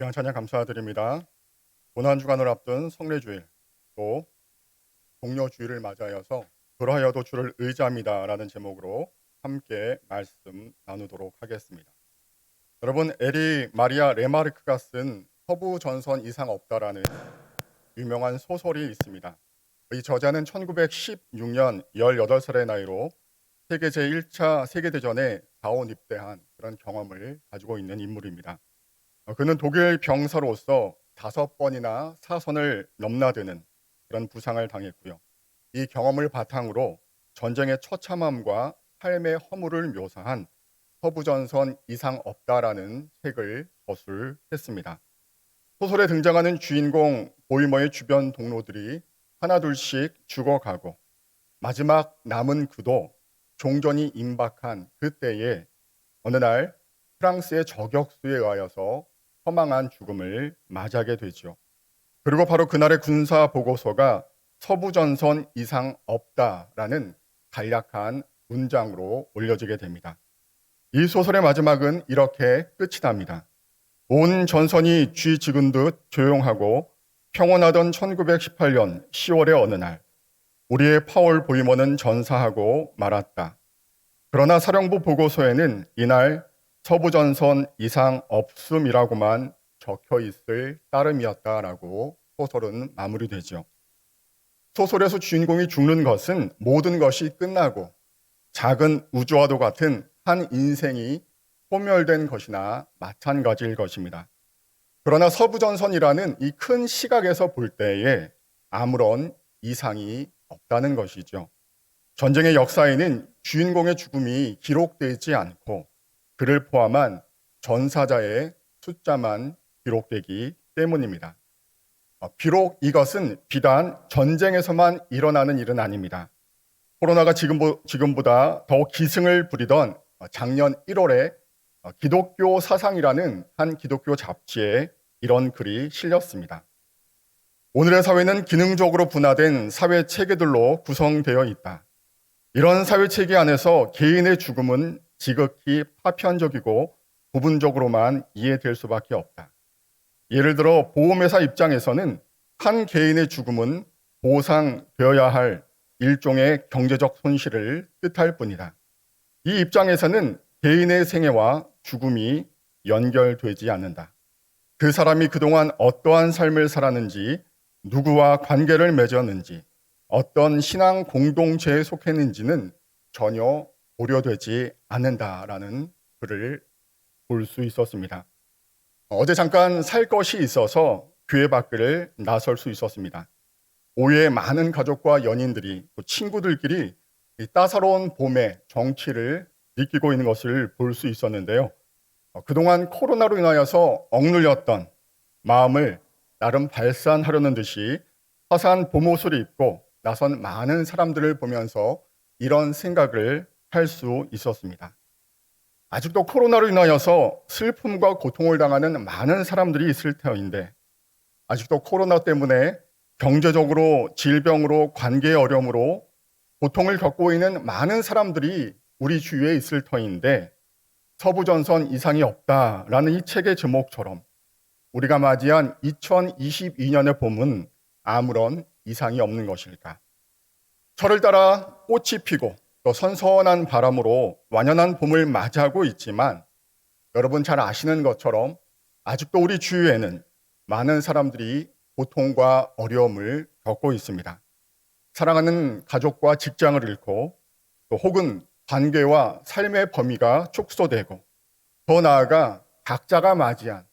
귀한 찬양 감사드립니다. 고난주간을 앞둔 성례주일 또 동료주일을 맞이하여서 그러하여도 주를 의지합니다라는 제목으로 함께 말씀 나누도록 하겠습니다. 여러분, 에리 마리아 레마르크가 쓴 서부전선 이상 없다라는 유명한 소설이 있습니다. 이 저자는 1916년 18살의 나이로 세계 제1차 세계대전에 자원 입대한 그런 경험을 가지고 있는 인물입니다. 그는 독일 병사로서 5번이나 사선을 넘나드는 그런 부상을 당했고요. 이 경험을 바탕으로 전쟁의 처참함과 삶의 허물을 묘사한 서부전선 이상 없다라는 책을 저술했습니다. 소설에 등장하는 주인공 보이머의 주변 동료들이 하나둘씩 죽어가고 마지막 남은 그도 종전이 임박한 그때에 어느 날 프랑스의 저격수에 의하여서 허망한 죽음을 맞이하게 되죠. 그리고 바로 그날의 군사 보고서가 서부전선 이상 없다라는 간략한 문장으로 올려지게 됩니다. 이 소설의 마지막은 이렇게 끝이 납니다. 온 전선이 쥐 지근 듯 조용하고 평온하던 1918년 10월의 어느 날 우리의 파월 보이머는 전사하고 말았다. 그러나 사령부 보고서에는 이날 서부전선 이상 없음이라고만 적혀 있을 따름이었다라고 소설은 마무리되죠. 소설에서 주인공이 죽는 것은 모든 것이 끝나고 작은 우주와도 같은 한 인생이 소멸된 것이나 마찬가지일 것입니다. 그러나 서부전선이라는 이 큰 시각에서 볼 때에 아무런 이상이 없다는 것이죠. 전쟁의 역사에는 주인공의 죽음이 기록되지 않고 그를 포함한 전사자의 숫자만 기록되기 때문입니다. 비록 이것은 비단 전쟁에서만 일어나는 일은 아닙니다. 코로나가 지금보다 더 기승을 부리던 작년 1월에 기독교 사상이라는 한 기독교 잡지에 이런 글이 실렸습니다. 오늘의 사회는 기능적으로 분화된 사회 체계들로 구성되어 있다. 이런 사회 체계 안에서 개인의 죽음은 지극히 파편적이고 부분적으로만 이해될 수밖에 없다. 예를 들어 보험회사 입장에서는 한 개인의 죽음은 보상되어야 할 일종의 경제적 손실을 뜻할 뿐이다. 이 입장에서는 개인의 생애와 죽음이 연결되지 않는다. 그 사람이 그동안 어떠한 삶을 살았는지, 누구와 관계를 맺었는지, 어떤 신앙 공동체에 속했는지는 전혀 고려되지 않는다라는 글을 볼 수 있었습니다. 어제 잠깐 살 것이 있어서 교회 밖을 나설 수 있었습니다. 오후에 많은 가족과 연인들이 또 친구들끼리 이 따사로운 봄의 정취를 느끼고 있는 것을 볼 수 있었는데요. 그동안 코로나로 인하여서 억눌렸던 마음을 나름 발산하려는 듯이 화사한 봄 옷을 입고 나선 많은 사람들을 보면서 이런 생각을 할 수 있었습니다. 아직도 코로나로 인하여서 슬픔과 고통을 당하는 많은 사람들이 있을 터인데 아직도 코로나 때문에 경제적으로 질병으로 관계의 어려움으로 고통을 겪고 있는 많은 사람들이 우리 주위에 있을 터인데 서부전선 이상이 없다라는 이 책의 제목처럼 우리가 맞이한 2022년의 봄은 아무런 이상이 없는 것일까? 철을 따라 꽃이 피고 또 선선한 바람으로 완연한 봄을 맞이하고 있지만 여러분 잘 아시는 것처럼 아직도 우리 주위에는 많은 사람들이 고통과 어려움을 겪고 있습니다. 사랑하는 가족과 직장을 잃고 또 혹은 관계와 삶의 범위가 축소되고 더 나아가 각자가 맞이한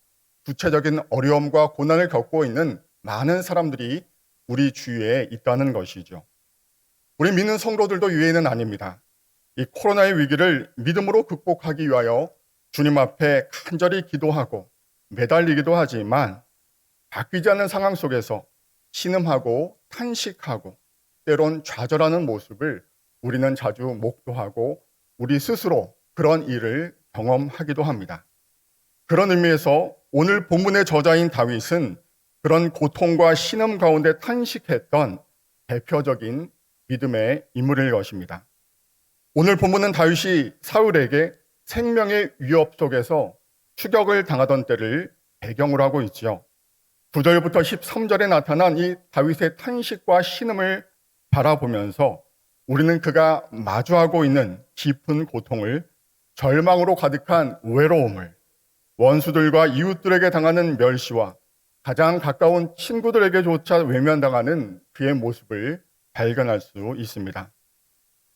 구체적인 어려움과 고난을 겪고 있는 많은 사람들이 우리 주위에 있다는 것이죠. 우리 믿는 성도들도 유예는 아닙니다. 이 코로나의 위기를 믿음으로 극복하기 위하여 주님 앞에 간절히 기도하고 매달리기도 하지만 바뀌지 않는 상황 속에서 신음하고 탄식하고 때론 좌절하는 모습을 우리는 자주 목도하고 우리 스스로 그런 일을 경험하기도 합니다. 그런 의미에서 오늘 본문의 저자인 다윗은 그런 고통과 신음 가운데 탄식했던 대표적인 믿음의 인물일 것입니다. 오늘 본문은 다윗이 사울에게 생명의 위협 속에서 추격을 당하던 때를 배경으로 하고 있지요. 9절부터 13절에 나타난 이 다윗의 탄식과 신음을 바라보면서 우리는 그가 마주하고 있는 깊은 고통을, 절망으로 가득한 외로움을, 원수들과 이웃들에게 당하는 멸시와 가장 가까운 친구들에게조차 외면당하는 그의 모습을 발견할 수 있습니다.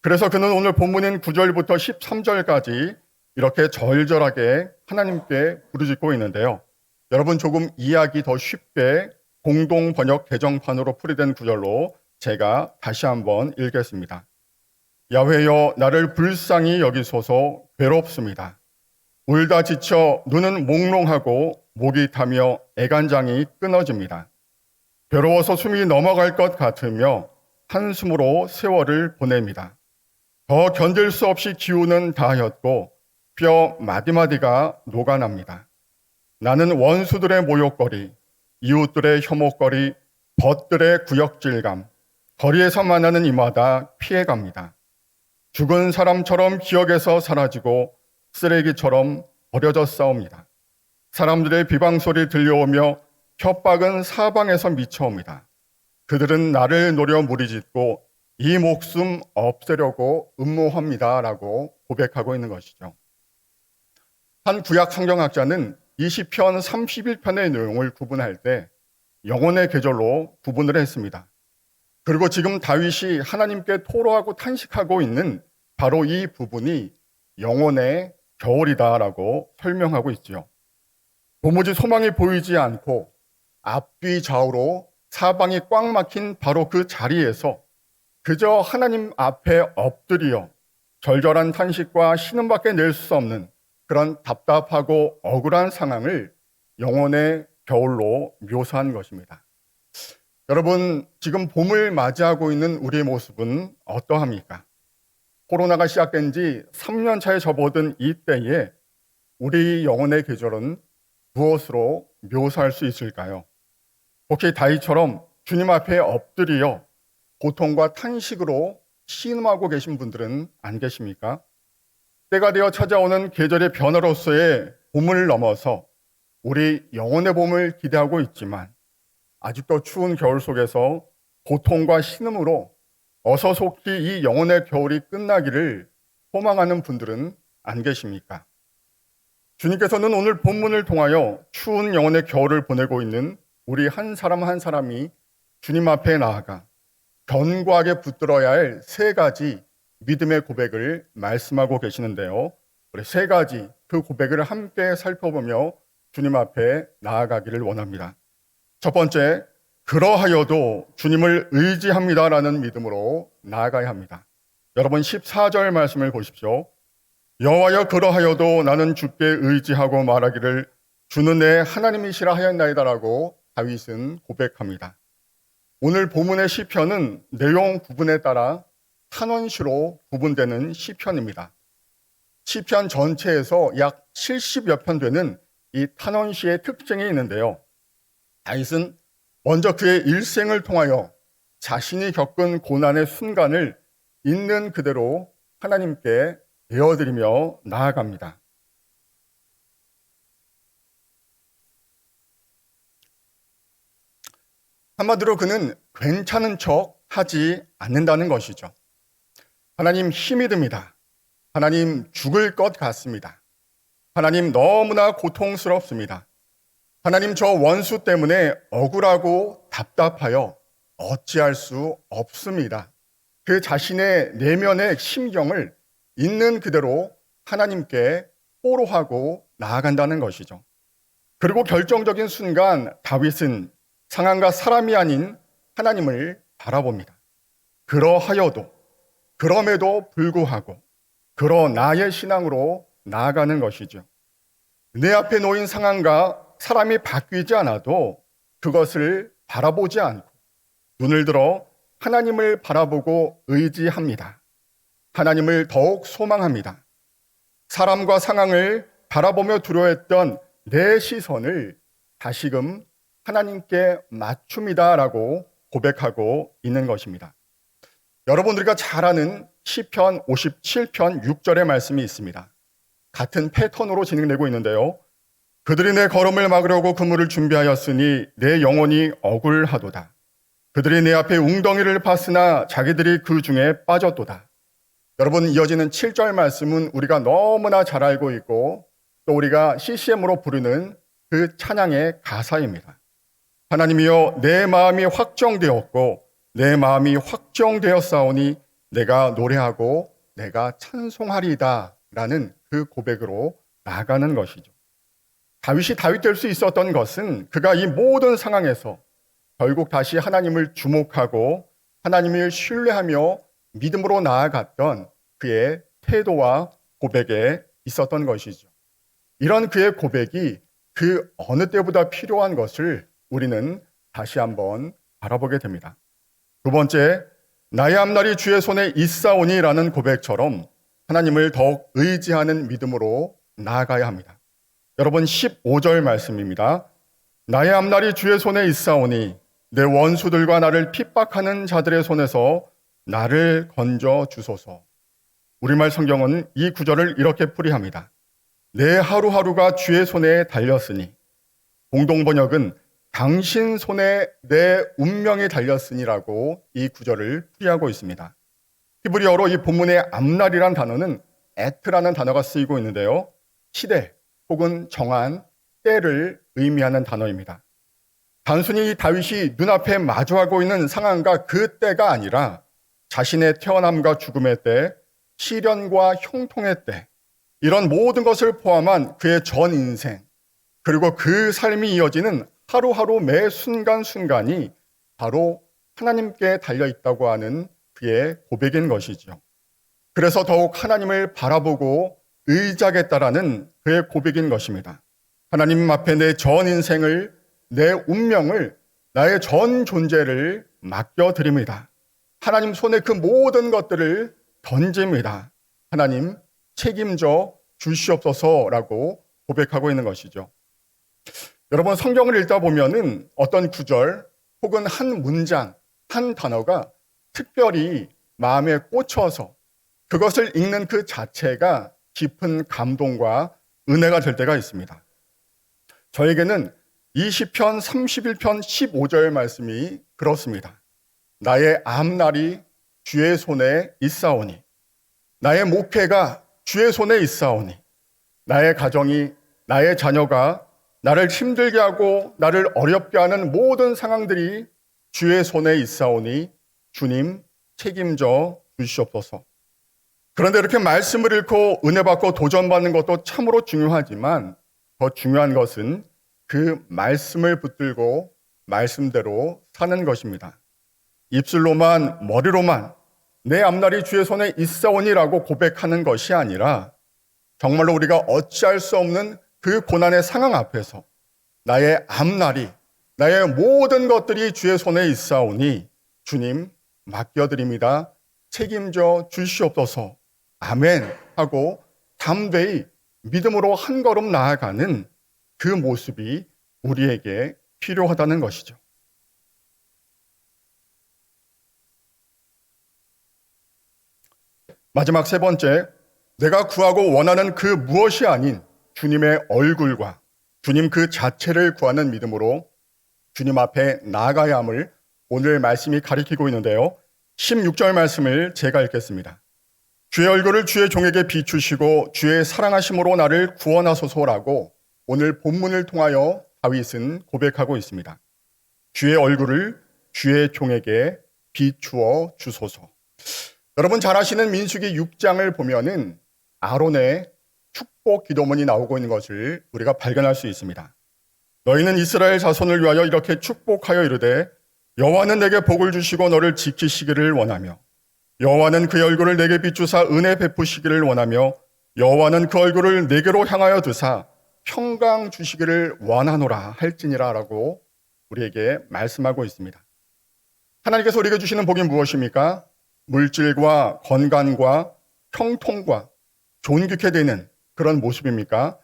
그래서 그는 오늘 본문인 9절부터 13절까지 이렇게 절절하게 하나님께 부르짖고 있는데요. 여러분 조금 이해하기 더 쉽게 공동 번역 개정판으로 풀이된 구절로 제가 다시 한번 읽겠습니다. 야훼여 나를 불쌍히 여기소서. 괴롭습니다. 울다 지쳐 눈은 몽롱하고 목이 타며 애간장이 끊어집니다. 괴로워서 숨이 넘어갈 것 같으며 한숨으로 세월을 보냅니다. 더 견딜 수 없이 기운은 다하였고 뼈 마디마디가 녹아납니다. 나는 원수들의 모욕거리, 이웃들의 혐오거리, 벗들의 구역질감, 거리에서 만나는 이마다 피해갑니다. 죽은 사람처럼 기억에서 사라지고 쓰레기처럼 버려져 싸웁니다. 사람들의 비방소리 들려오며 협박은 사방에서 미쳐옵니다. 그들은 나를 노려 무리짓고 이 목숨 없애려고 음모합니다. 라고 고백하고 있는 것이죠. 한 구약 성경학자는 이 시편 31편의 내용을 구분할 때 영혼의 계절로 구분을 했습니다. 그리고 지금 다윗이 하나님께 토로하고 탄식하고 있는 바로 이 부분이 영혼의 겨울이다라고 설명하고 있지요. 도무지 소망이 보이지 않고 앞뒤 좌우로 사방이 꽉 막힌 바로 그 자리에서 그저 하나님 앞에 엎드려 절절한 탄식과 신음밖에 낼 수 없는 그런 답답하고 억울한 상황을 영혼의 겨울로 묘사한 것입니다. 여러분, 지금 봄을 맞이하고 있는 우리의 모습은 어떠합니까? 코로나가 시작된 지 3년 차에 접어든 이때에 우리 영혼의 계절은 무엇으로 묘사할 수 있을까요? 혹시 다윗처럼 주님 앞에 엎드려 고통과 탄식으로 신음하고 계신 분들은 안 계십니까? 때가 되어 찾아오는 계절의 변화로서의 봄을 넘어서 우리 영혼의 봄을 기대하고 있지만 아직도 추운 겨울 속에서 고통과 신음으로 어서 속히 이 영혼의 겨울이 끝나기를 소망하는 분들은 안 계십니까? 주님께서는 오늘 본문을 통하여 추운 영혼의 겨울을 보내고 있는 우리 한 사람 한 사람이 주님 앞에 나아가 견고하게 붙들어야 할 세 가지 믿음의 고백을 말씀하고 계시는데요. 우리 세 가지 그 고백을 함께 살펴보며 주님 앞에 나아가기를 원합니다. 첫 번째, 그러하여도 주님을 의지합니다라는 믿음으로 나아가야 합니다. 여러분 14절 말씀을 보십시오. 여호와여 그러하여도 나는 주께 의지하고 말하기를 주는 내 하나님이시라 하였나이다라고 다윗은 고백합니다. 오늘 본문의 시편은 내용 구분에 따라 탄원시로 구분되는 시편입니다. 시편 전체에서 약 70여 편 되는 이 탄원시의 특징이 있는데요. 다윗은 먼저 그의 일생을 통하여 자신이 겪은 고난의 순간을 있는 그대로 하나님께 내어드리며 나아갑니다. 한마디로 그는 괜찮은 척 하지 않는다는 것이죠. 하나님 힘이 듭니다. 하나님 죽을 것 같습니다. 하나님 너무나 고통스럽습니다. 하나님 저 원수 때문에 억울하고 답답하여 어찌할 수 없습니다. 그 자신의 내면의 심경을 있는 그대로 하나님께 호로하고 나아간다는 것이죠. 그리고 결정적인 순간 다윗은 상황과 사람이 아닌 하나님을 바라봅니다. 그러하여도, 그럼에도 불구하고, 그러나의 신앙으로 나아가는 것이죠. 내 앞에 놓인 상황과 사람이 바뀌지 않아도 그것을 바라보지 않고 눈을 들어 하나님을 바라보고 의지합니다. 하나님을 더욱 소망합니다. 사람과 상황을 바라보며 두려워했던 내 시선을 다시금 하나님께 맞춥니다라고 고백하고 있는 것입니다. 여러분 우리가 잘 아는 시편 57편 6절의 말씀이 있습니다. 같은 패턴으로 진행되고 있는데요. 그들이 내 걸음을 막으려고 그물을 준비하였으니 내 영혼이 억울하도다. 그들이 내 앞에 웅덩이를 팠으나 자기들이 그 중에 빠졌도다. 여러분, 이어지는 7절 말씀은 우리가 너무나 잘 알고 있고 또 우리가 CCM으로 부르는 그 찬양의 가사입니다. 하나님이여, 내 마음이 확정되었고 내 마음이 확정되었사오니 내가 노래하고 내가 찬송하리이다 라는 그 고백으로 나아가는 것이죠. 다윗이 다윗 될 수 있었던 것은 그가 이 모든 상황에서 결국 다시 하나님을 주목하고 하나님을 신뢰하며 믿음으로 나아갔던 그의 태도와 고백에 있었던 것이죠. 이런 그의 고백이 그 어느 때보다 필요한 것을 우리는 다시 한번 바라보게 됩니다. 두 번째, 나의 앞날이 주의 손에 있사오니라는 고백처럼 하나님을 더욱 의지하는 믿음으로 나아가야 합니다. 여러분, 15절 말씀입니다. 나의 앞날이 주의 손에 있사오니 내 원수들과 나를 핍박하는 자들의 손에서 나를 건져 주소서. 우리말 성경은 이 구절을 이렇게 풀이합니다. 내 하루하루가 주의 손에 달렸으니, 공동번역은 당신 손에 내 운명이 달렸으니라고 이 구절을 풀이하고 있습니다. 히브리어로 이 본문의 앞날이란 단어는 에트라는 단어가 쓰이고 있는데요. 시대 혹은 정한 때를 의미하는 단어입니다. 단순히 다윗이 눈앞에 마주하고 있는 상황과 그 때가 아니라 자신의 태어남과 죽음의 때, 시련과 형통의 때, 이런 모든 것을 포함한 그의 전 인생, 그리고 그 삶이 이어지는 하루하루 매 순간순간이 바로 하나님께 달려있다고 하는 그의 고백인 것이죠. 그래서 더욱 하나님을 바라보고 의지하겠다라는 그의 고백인 것입니다. 하나님 앞에 내 전 인생을, 내 운명을, 나의 전 존재를 맡겨드립니다. 하나님 손에 그 모든 것들을 던집니다. 하나님 책임져 주시옵소서라고 고백하고 있는 것이죠. 여러분, 성경을 읽다 보면은 어떤 구절 혹은 한 문장, 한 단어가 특별히 마음에 꽂혀서 그것을 읽는 그 자체가 깊은 감동과 은혜가 될 때가 있습니다. 저에게는 이 시편 31편 15절 말씀이 그렇습니다. 나의 앞날이 주의 손에 있사오니, 나의 목회가 주의 손에 있사오니, 나의 가정이, 나의 자녀가 나를 힘들게 하고 나를 어렵게 하는 모든 상황들이 주의 손에 있사오니 주님 책임져 주시옵소서. 그런데 이렇게 말씀을 읽고 은혜 받고 도전받는 것도 참으로 중요하지만 더 중요한 것은 그 말씀을 붙들고 말씀대로 사는 것입니다. 입술로만, 머리로만 내 앞날이 주의 손에 있사오니라고 고백하는 것이 아니라 정말로 우리가 어찌할 수 없는 그 고난의 상황 앞에서 나의 앞날이, 나의 모든 것들이 주의 손에 있사오니 주님 맡겨드립니다. 책임져 주시옵소서. 아멘 하고 담대히 믿음으로 한 걸음 나아가는 그 모습이 우리에게 필요하다는 것이죠. 마지막 세 번째, 내가 구하고 원하는 그 무엇이 아닌 주님의 얼굴과 주님 그 자체를 구하는 믿음으로 주님 앞에 나아가야 함을 오늘 말씀이 가리키고 있는데요. 16절 말씀을 제가 읽겠습니다. 주의 얼굴을 주의 종에게 비추시고 주의 사랑하심으로 나를 구원하소서라고 오늘 본문을 통하여 다윗은 고백하고 있습니다. 주의 얼굴을 주의 종에게 비추어 주소서. 여러분 잘 아시는 민수기 6장을 보면은 아론의 축복 기도문이 나오고 있는 것을 우리가 발견할 수 있습니다. 너희는 이스라엘 자손을 위하여 이렇게 축복하여 이르되 여호와는 내게 복을 주시고 너를 지키시기를 원하며 여호와는 그의 얼굴을 내게 비추사 은혜 베푸시기를 원하며 여호와는 그 얼굴을 내게로 향하여 드사 평강 주시기를 원하노라 할지니라 라고 우리에게 말씀하고 있습니다. 하나님께서 우리에게 주시는 복이 무엇입니까? 물질과 건강과 형통과 존귀케 되는 그런 모습입니까?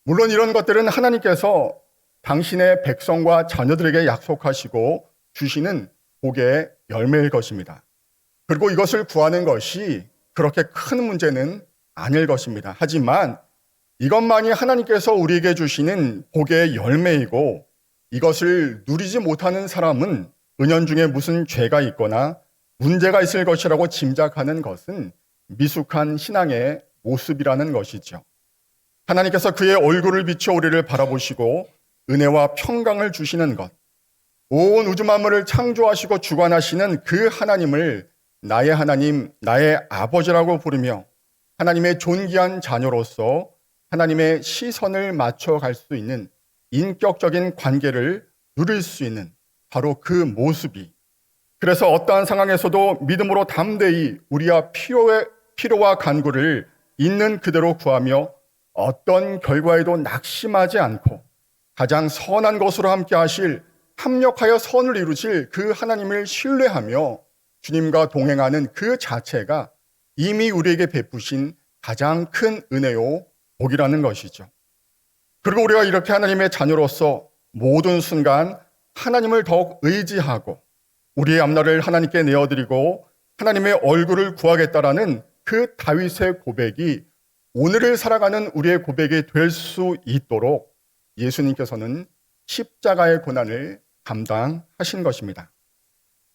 물론 이런 것들은 하나님께서 당신의 백성과 자녀들에게 약속하시고 주시는 복의 열매일 것입니다. 그리고 이것을 구하는 것이 그렇게 큰 문제는 아닐 것입니다. 하지만 이것만이 하나님께서 우리에게 주시는 복의 열매이고 이것을 누리지 못하는 사람은 은연중에 무슨 죄가 있거나 문제가 있을 것이라고 짐작하는 것은 미숙한 신앙의 모습이라는 것이죠. 하나님께서 그의 얼굴을 비춰 우리를 바라보시고 은혜와 평강을 주시는 것, 온 우주 만물을 창조하시고 주관하시는 그 하나님을 나의 하나님, 나의 아버지라고 부르며 하나님의 존귀한 자녀로서 하나님의 시선을 맞춰갈 수 있는 인격적인 관계를 누릴 수 있는 바로 그 모습이, 그래서 어떠한 상황에서도 믿음으로 담대히 우리와 필요와 간구를 있는 그대로 구하며 어떤 결과에도 낙심하지 않고 가장 선한 것으로 함께 하실, 합력하여 선을 이루실 그 하나님을 신뢰하며 주님과 동행하는 그 자체가 이미 우리에게 베푸신 가장 큰 은혜요 복이라는 것이죠. 그리고 우리가 이렇게 하나님의 자녀로서 모든 순간 하나님을 더욱 의지하고 우리의 앞날을 하나님께 내어드리고 하나님의 얼굴을 구하겠다라는 그 다윗의 고백이 오늘을 살아가는 우리의 고백이 될 수 있도록 예수님께서는 십자가의 고난을 감당하신 것입니다.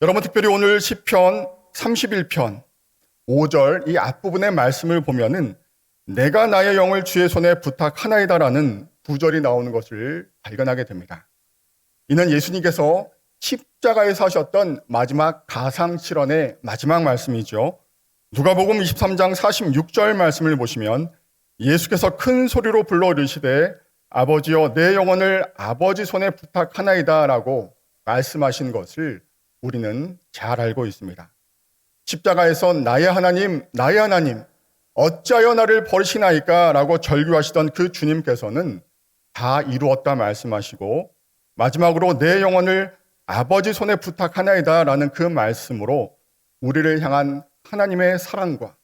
여러분, 특별히 오늘 시편 31편 5절 이 앞부분의 말씀을 보면은 내가 나의 영을 주의 손에 부탁하나이다라는 구절이 나오는 것을 발견하게 됩니다. 이는 예수님께서 십자가에서 하셨던 마지막 가상실현의 마지막 말씀이죠. 누가복음 23장 46절 말씀을 보시면 예수께서 큰 소리로 불러 이르시되 아버지여 내 영혼을 아버지 손에 부탁하나이다 라고 말씀하신 것을 우리는 잘 알고 있습니다. 십자가에서 나의 하나님 어찌하여 나를 버리시나이까 라고 절규하시던 그 주님께서는 다 이루었다 말씀하시고 마지막으로 내 영혼을 아버지 손에 부탁하나이다 라는 그 말씀으로 우리를 향한 하나님의 사랑과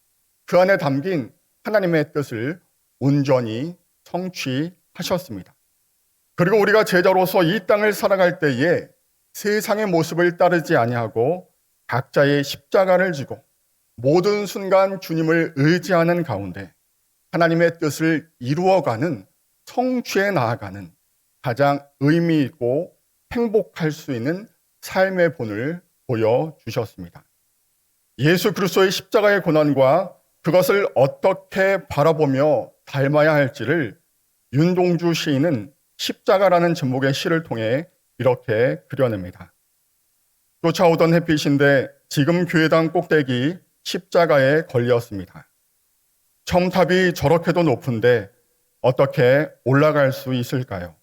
그 안에 담긴 하나님의 뜻을 온전히 성취하셨습니다. 그리고 우리가 제자로서 이 땅을 살아갈 때에 세상의 모습을 따르지 아니하고 각자의 십자가를 지고 모든 순간 주님을 의지하는 가운데 하나님의 뜻을 이루어가는, 성취해 나아가는 가장 의미 있고 행복할 수 있는 삶의 본을 보여주셨습니다. 예수 그리스도의 십자가의 고난과 그것을 어떻게 바라보며 닮아야 할지를 윤동주 시인은 십자가라는 제목의 시를 통해 이렇게 그려냅니다. 쫓아오던 햇빛인데 지금 교회당 꼭대기 십자가에 걸렸습니다. 첨탑이 저렇게도 높은데 어떻게 올라갈 수 있을까요?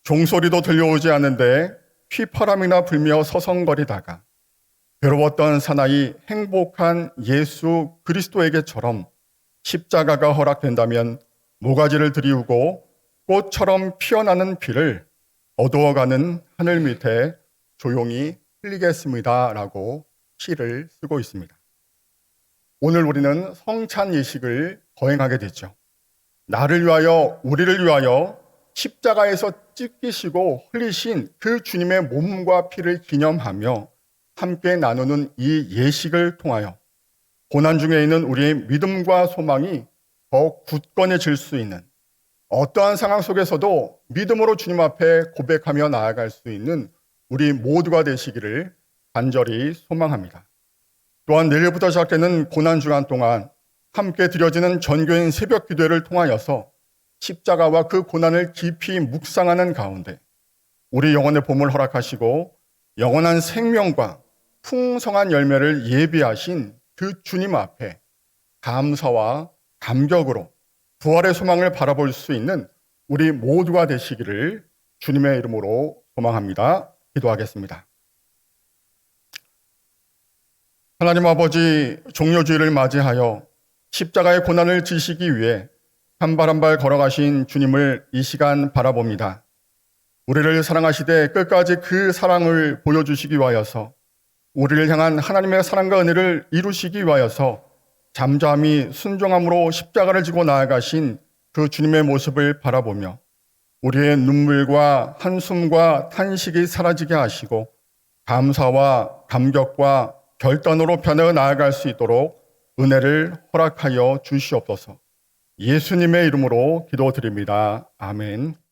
종소리도 들려오지 않는데 휘파람이나 불며 서성거리다가 괴로웠던 사나이 행복한 예수 그리스도에게처럼 십자가가 허락된다면 모가지를 들이우고 꽃처럼 피어나는 피를 어두워가는 하늘 밑에 조용히 흘리겠습니다 라고 시를 쓰고 있습니다. 오늘 우리는 성찬 예식을 거행하게 됐죠. 나를 위하여, 우리를 위하여 십자가에서 찢기시고 흘리신 그 주님의 몸과 피를 기념하며 함께 나누는 이 예식을 통하여 고난 중에 있는 우리의 믿음과 소망이 더 굳건해질 수 있는, 어떠한 상황 속에서도 믿음으로 주님 앞에 고백하며 나아갈 수 있는 우리 모두가 되시기를 간절히 소망합니다. 또한 내일부터 시작되는 고난 주간 동안 함께 드려지는 전교인 새벽 기도회를 통하여서 십자가와 그 고난을 깊이 묵상하는 가운데 우리 영혼의 봄을 허락하시고 영원한 생명과 풍성한 열매를 예비하신 그 주님 앞에 감사와 감격으로 부활의 소망을 바라볼 수 있는 우리 모두가 되시기를 주님의 이름으로 소망합니다. 기도하겠습니다. 하나님 아버지, 종려주일을 맞이하여 십자가의 고난을 지시기 위해 한 발 한 발 걸어가신 주님을 이 시간 바라봅니다. 우리를 사랑하시되 끝까지 그 사랑을 보여주시기 위하여서 우리를 향한 하나님의 사랑과 은혜를 이루시기 위하여서 잠잠히 순종함으로 십자가를 지고 나아가신 그 주님의 모습을 바라보며 우리의 눈물과 한숨과 탄식이 사라지게 하시고 감사와 감격과 결단으로 변해 나아갈 수 있도록 은혜를 허락하여 주시옵소서. 예수님의 이름으로 기도드립니다. 아멘.